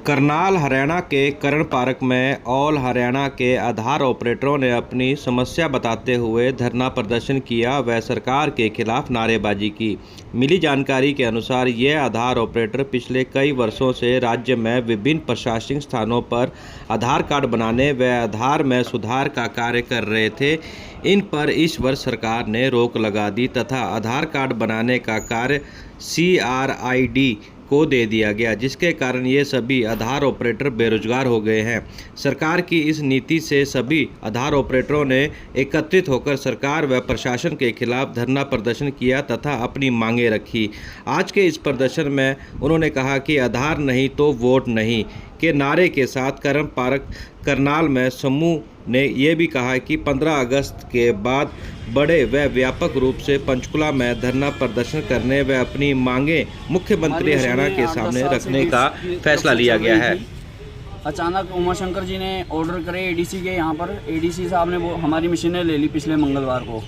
करनाल हरियाणा के करण पार्क में ऑल हरियाणा के आधार ऑपरेटरों ने अपनी समस्या बताते हुए धरना प्रदर्शन किया व सरकार के खिलाफ नारेबाजी की। मिली जानकारी के अनुसार ये आधार ऑपरेटर पिछले कई वर्षों से राज्य में विभिन्न प्रशासनिक स्थानों पर आधार कार्ड बनाने व आधार में सुधार का कार्य कर रहे थे। इन पर इस वर्ष सरकार ने रोक लगा दी तथा आधार कार्ड बनाने का कार्य CRID को दे दिया गया, जिसके कारण ये सभी आधार ऑपरेटर बेरोजगार हो गए हैं। सरकार की इस नीति से सभी आधार ऑपरेटरों ने एकत्रित होकर सरकार व प्रशासन के खिलाफ धरना प्रदर्शन किया तथा अपनी मांगें रखी। आज के इस प्रदर्शन में उन्होंने कहा कि आधार नहीं तो वोट नहीं के नारे के साथ करण पार्क करनाल में समूह ने यह भी कहा कि 15 अगस्त के बाद बड़े व व्यापक रूप से पंचकुला में धरना प्रदर्शन करने व अपनी मांगें मुख्यमंत्री हरियाणा के सामने रखने का फैसला लिया गया है। अचानक उमाशंकर जी ने ऑर्डर करे ADC के, यहाँ पर ADC साहब ने वो हमारी मशीनें ले ली पिछले मंगलवार को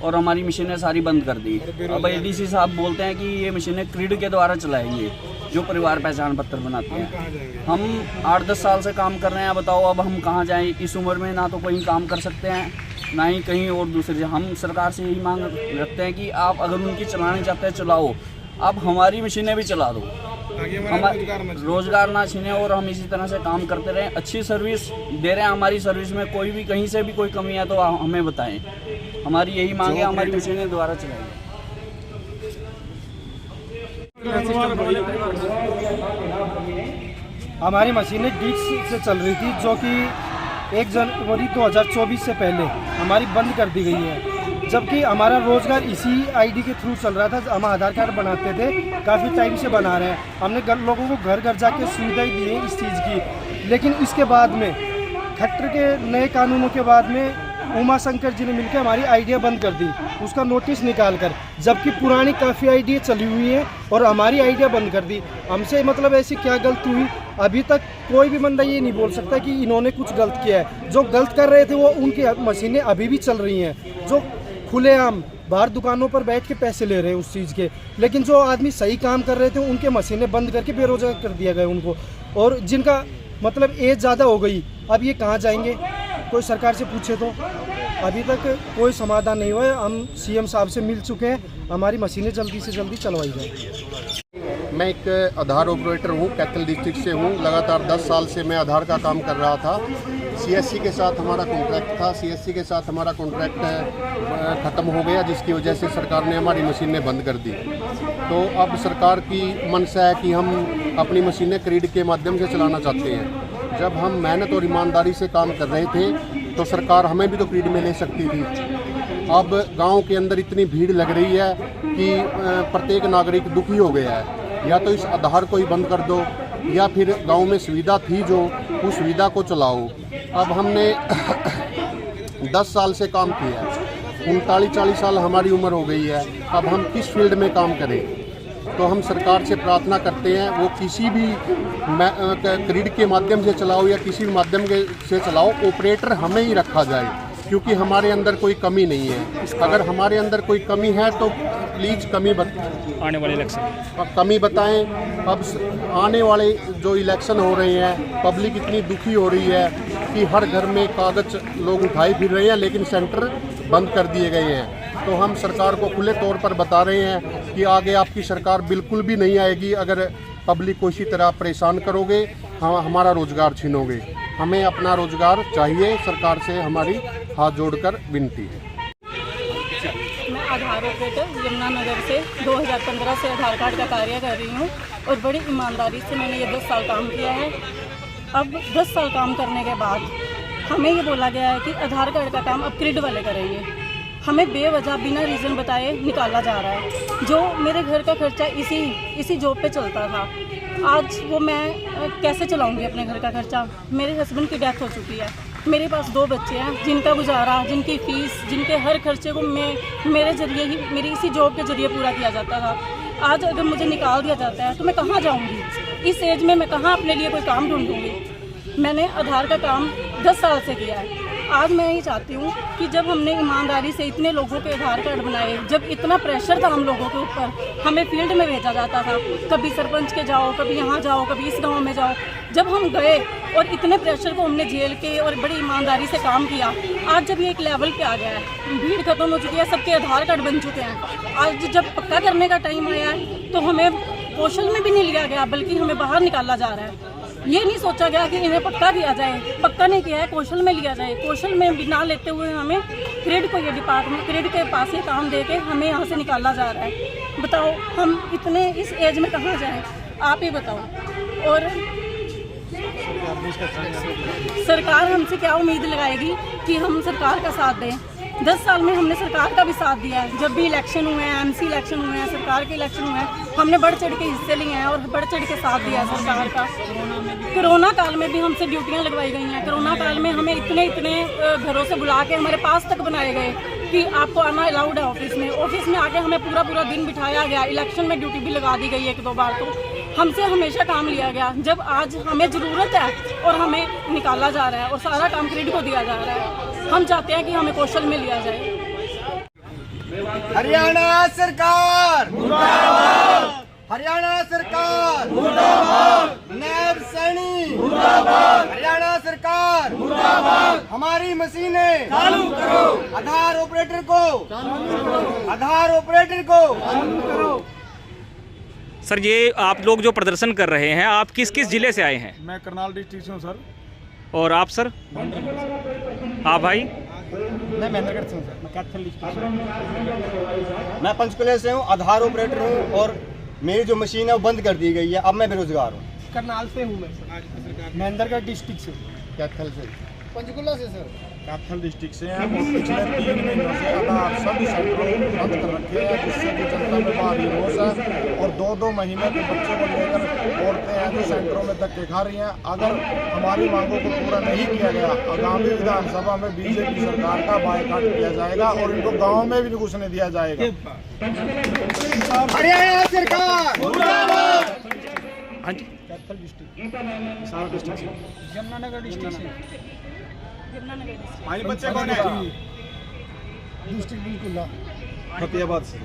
और हमारी मशीनें सारी बंद कर दी। अब ADC साहब बोलते हैं कि ये मशीनें क्रिड के द्वारा चलाएंगे जो परिवार पहचान पत्र बनाते हैं। हम 8-10 साल से काम कर रहे हैं, बताओ अब हम कहाँ जाएं? इस उम्र में ना तो कहीं काम कर सकते हैं ना ही कहीं और दूसरे। हम सरकार से यही मांग रखते हैं कि आप अगर उनकी चलाने चाहते हैं चलाओ, आप हमारी मशीनें भी चला दो, हम रोजगार ना छीने और हम इसी तरह से काम करते रहें। अच्छी सर्विस दे रहे हैं, हमारी सर्विस में कोई भी कहीं से भी कोई कमी है तो हमें बताएं। हमारी यही मांग है, हमारी मशीनें दोबारा चलाएं। हमारी मशीनें डिस्क से चल रही थी जो कि 1 जनवरी 2024 से पहले हमारी बंद कर दी गई है, जबकि हमारा रोज़गार इसी ID के थ्रू चल रहा था। हम आधार कार्ड बनाते थे, काफ़ी टाइम से बना रहे हैं। हमने लोगों को घर घर जाके सुविधाएं दी है इस चीज़ की, लेकिन इसके बाद में खट्टर के नए कानूनों के बाद में उमाशंकर जी ने मिलकर हमारी आईडिया बंद कर दी, उसका नोटिस निकाल कर, जबकि पुरानी काफ़ी आईडिया चली हुई है और हमारी आईडिया बंद कर दी। हमसे मतलब ऐसी क्या गलती हुई? अभी तक कोई भी बंदा ये नहीं बोल सकता कि इन्होंने कुछ गलत किया है। जो गलत कर रहे थे वो उनकी मशीनें अभी भी चल रही हैं, जो खुलेआम बाहर दुकानों पर बैठ के पैसे ले रहे हैं उस चीज़ के। लेकिन जो आदमी सही काम कर रहे थे उनके मशीनें बंद करके बेरोजगार कर दिया गया उनको, और जिनका मतलब एज ज़्यादा हो गई, अब ये कहाँ जाएंगे? कोई सरकार से पूछे तो अभी तक कोई समाधान नहीं हुआ है। हम CM साहब से मिल चुके हैं, हमारी मशीनें जल्दी से जल्दी चलवाई जाए। मैं एक आधार ऑपरेटर हूँ, कैथल डिस्ट्रिक्ट से हूँ। लगातार 10 साल से मैं आधार का काम कर रहा था। CSC के साथ हमारा कॉन्ट्रैक्ट था, CSC के साथ हमारा कॉन्ट्रैक्ट ख़त्म हो गया, जिसकी वजह से सरकार ने हमारी मशीनें बंद कर दी। तो अब सरकार की मंशा है कि हम अपनी मशीनें क्रीड के माध्यम से चलाना चाहते हैं। जब हम मेहनत और ईमानदारी से काम कर रहे थे तो सरकार हमें भी तो क्रीड में ले सकती थी। अब गांव के अंदर इतनी भीड़ लग रही है कि प्रत्येक नागरिक दुखी हो गया है। या तो इस आधार को ही बंद कर दो या फिर गांव में सुविधा थी जो उस सुविधा को चलाओ। अब हमने 10 साल से काम किया है, 39-40 साल हमारी उम्र हो गई है। अब हम किस फील्ड में काम करें? तो हम सरकार से प्रार्थना करते हैं वो किसी भी क्रीड के माध्यम से चलाओ या किसी भी माध्यम से चलाओ, ऑपरेटर हमें ही रखा जाए, क्योंकि हमारे अंदर कोई कमी नहीं है। अगर हमारे अंदर कोई कमी है तो प्लीज़ आने वाले इलेक्शन कमी बताएं। अब आने वाले जो इलेक्शन हो रहे हैं, पब्लिक इतनी दुखी हो रही है कि हर घर में कागज लोग उठाए फिर रहे हैं, लेकिन सेंटर बंद कर दिए गए हैं। तो हम सरकार को खुले तौर पर बता रहे हैं कि आगे आपकी सरकार बिल्कुल भी नहीं आएगी अगर पब्लिक को इसी तरह परेशान करोगे, हमारा रोज़गार छीनोगे। हमें अपना रोज़गार चाहिए, सरकार से हमारी हाथ जोड़कर विनती है। मैं आधार ऑपरेटर यमुनानगर से 2015 से आधार कार्ड का कार्य कर रही हूँ और बड़ी ईमानदारी से मैंने ये 10 साल काम किया है। अब 10 साल काम करने के बाद हमें ये बोला गया है कि आधार कार्ड का काम अब क्रिड वाले करेंगे। हमें बेवजह बिना रीज़न बताए निकाला जा रहा है। जो मेरे घर का खर्चा इसी जॉब पे चलता था, आज वो मैं कैसे चलाऊंगी अपने घर का खर्चा? मेरे हस्बैंड की डेथ हो चुकी है, मेरे पास 2 बच्चे हैं जिनका गुजारा, जिनकी फ़ीस, जिनके हर खर्चे को मेरे ज़रिए ही, मेरी इसी जॉब के ज़रिए पूरा किया जाता था। आज अगर मुझे निकाल दिया जाता है तो मैं कहाँ जाऊँगी? इस एज में मैं कहाँ अपने लिए कोई काम ढूंढूँगी? मैंने आधार का काम 10 साल से किया है। आज मैं ये चाहती हूँ कि जब हमने ईमानदारी से इतने लोगों के आधार कार्ड बनाए, जब इतना प्रेशर था हम लोगों के ऊपर, हमें फील्ड में भेजा जाता था, कभी सरपंच के जाओ, कभी यहाँ जाओ, कभी इस गांव में जाओ, जब हम गए और इतने प्रेशर को हमने झेल के और बड़ी ईमानदारी से काम किया, आज जब ये एक लेवल पे आ गया है, भीड़ खत्म हो चुकी है, सबके आधार कार्ड बन चुके हैं, आज जब पक्का करने का टाइम आया है तो हमें कौशल में भी नहीं लिया गया, बल्कि हमें बाहर निकाला जा रहा है। ये नहीं सोचा गया कि इन्हें पक्का किया जाए, पक्का नहीं किया है, कौशल में लिया जाए। कौशल में भी ना लेते हुए हमें क्रेड को, ये डिपार्टमेंट क्रेड के पास ये काम दे के हमें यहाँ से निकाला जा रहा है। बताओ हम इतने इस एज में कहाँ जाएं, आप ही बताओ। और सरकार हमसे क्या उम्मीद लगाएगी कि हम सरकार का साथ दें। 10 साल में हमने सरकार का भी साथ दिया है, जब भी इलेक्शन हुए हैं, एमसी इलेक्शन हुए हैं, सरकार के इलेक्शन हुए हैं, हमने बढ़ चढ़ के हिस्से लिए हैं और बढ़ चढ़ के साथ दिया है सरकार का। कोरोना काल में भी हमसे ड्यूटियां लगवाई गई हैं। कोरोना काल में हमें इतने घरों से बुला के हमारे पास तक बनाए गए कि आपको आना अलाउड है ऑफिस में। ऑफिस में आके हमें पूरा दिन बिठाया गया, इलेक्शन में ड्यूटी भी लगा दी गई 1-2 बार, तो हमसे हमेशा काम लिया गया। जब आज हमें ज़रूरत है और हमें निकाला जा रहा है और सारा काम क्रेडिट को दिया जा रहा है, हम चाहते हैं कि हमें कौशल में लिया जाए। हरियाणा सरकार मुर्दाबाद, हरियाणा सरकार मुर्दाबाद, नायब सैनी मुर्दाबाद, हरियाणा सरकार मुर्दाबाद, हमारी मशीनें चालू करो, आधार ऑपरेटर को आधार ऑपरेटर को चालू करो। सर, ये आप लोग जो प्रदर्शन कर रहे हैं, आप किस किस जिले से आए हैं? मैं करनाल डिस्ट्रिक्ट से हूँ सर। और आप सर? हाँ भाई। मैं महेंद्रगढ़ से हूँ सर। मैं कैथल डिस्ट्रिक्ट से। मैं पंचकुले से हूँ, आधार ऑपरेटर हूँ और मेरी जो मशीन है वो बंद कर दी गई है। अब मैं बेरोजगार हूँ। करनाल से हूँ मैं, महेंद्रगढ़ डिस्ट्रिक्ट से, कैथल से, पंचकुला से सर। कैथल डिस्ट्रिक्ट से हैं और पिछले 3 महीनों से आधार सभी सेंटरों को बंद कर रखे हैं, जिससे कि जनता में भारी रोष है। और 2-2 महीने के बच्चों को लेकर औरतें हैं जो सेंटरों में धक्के खा रही हैं। अगर हमारी मांगों को पूरा नहीं किया गया, आगामी विधानसभा में बीजेपी सरकार का बायकॉट किया जाएगा और इनको गाँव में भी नहीं घुसने दिया जाएगा। हरियाणा सरकार मुर्दाबाद। हाँ जी। कैथल डिस्ट्रिक्ट, हिसार डिस्ट्रिक्ट से, यमुनानगर डिस्ट्रिक्ट से। भाई बच्चे कौन है? डिस्ट्रिक्ट बिल्कुल फतेहाबाद से।